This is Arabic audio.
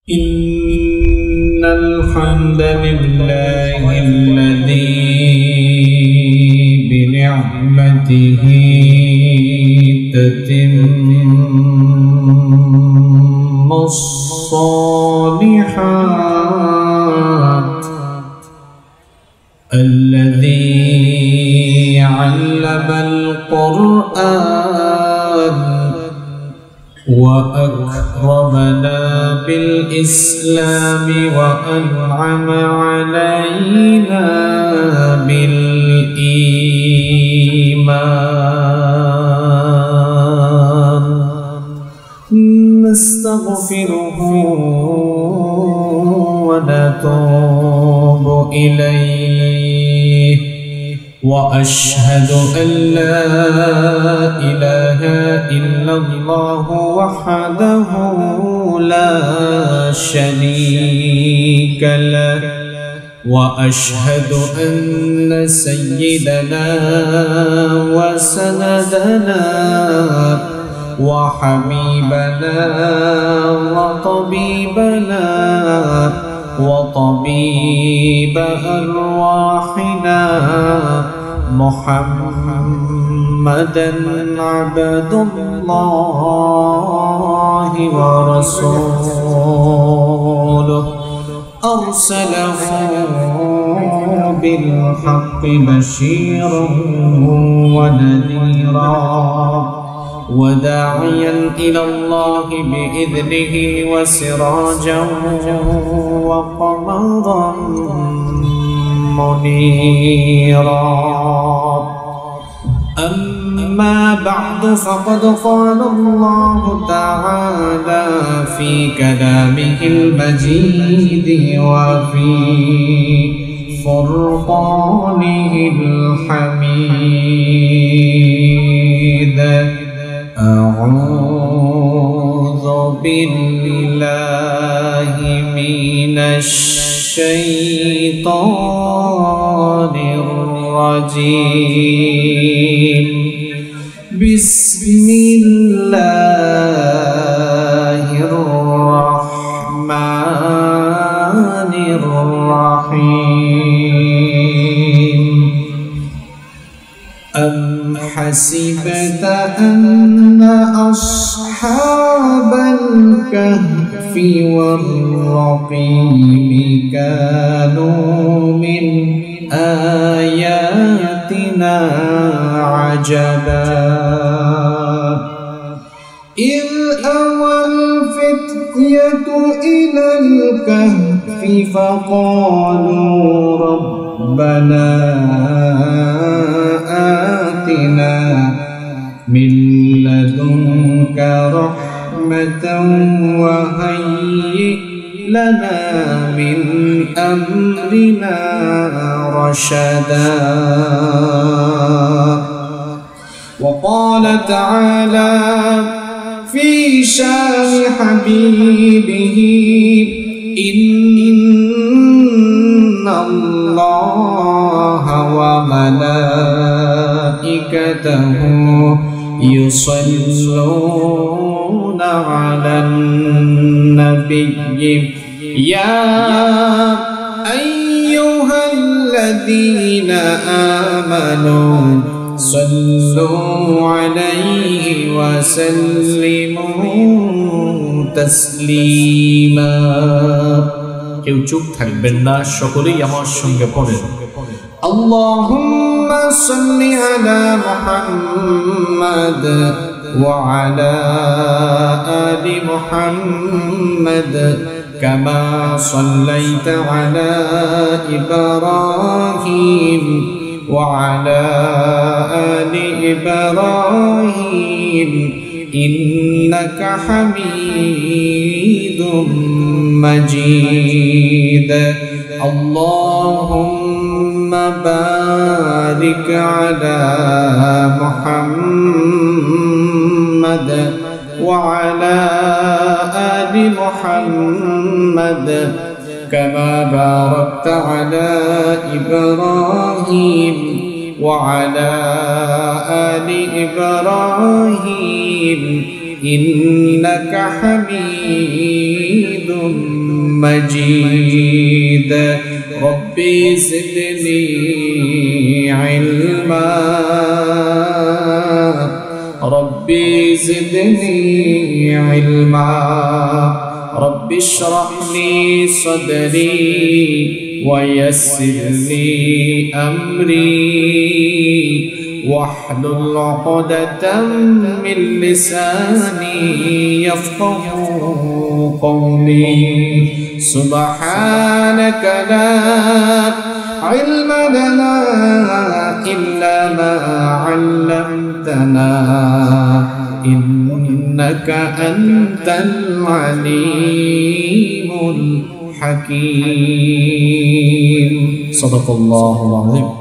إن الحمد لله الذي بنعمته تتم الصالحات الذي علم القرآن وأكرمنا بالإسلام وأنعم علينا بالإيمان نستغفره ونتوب إليه وأشهد أن لا إله إلا الله وحده لا شريك له وأشهد أن سيدنا وسندنا وحبيبنا وطبيب أرواحنا محمدا عبد الله ورسوله أرسله بالحق بشيرا ونذيرا وداعيا إلى الله بإذنه وسراجا وقمرا منيرا أما بعد فقد قال الله تعالى في كلامه المجيد وفي فرقانه الحميد أعوذ بالله من الشيطان الرجيم بسم الله الرحمن الرحيم أم حسبت أن أصحاب الكهف والرقيم كانوا من آياتنا عجبا إذ أوى الفتية إلى الكهف فقالوا ربنا آتنا من لدنك رحمة وهيئ لنا من أمرنا رشدا وقال تعالى في شان حبيبه إن الله وملائكته يصلون على النبي يا أيها الذين آمنوا صلوا عليه وسلموا تسليما কেউ চুপ থাকবেন না সকলেই আমার সঙ্গে পড়েন اللهم صل على محمد وعلى آل محمد كما صليت على إبراهيم وعلى آل إبراهيم إنك حميد مجيد اللهم بارك على محمد وعلى آل محمد كما باركت على إبراهيم وعلى آل إبراهيم إنك حميد مجيد ربي زدني علما ربي زدني علما رب اشرح لي صدري ويسر لي أمري واحلل عقدة من لساني يفقه قولي سبحانك لا علم لنا إلا ما علمتنا إنك أنت العليم الحكيم صدق الله العظيم.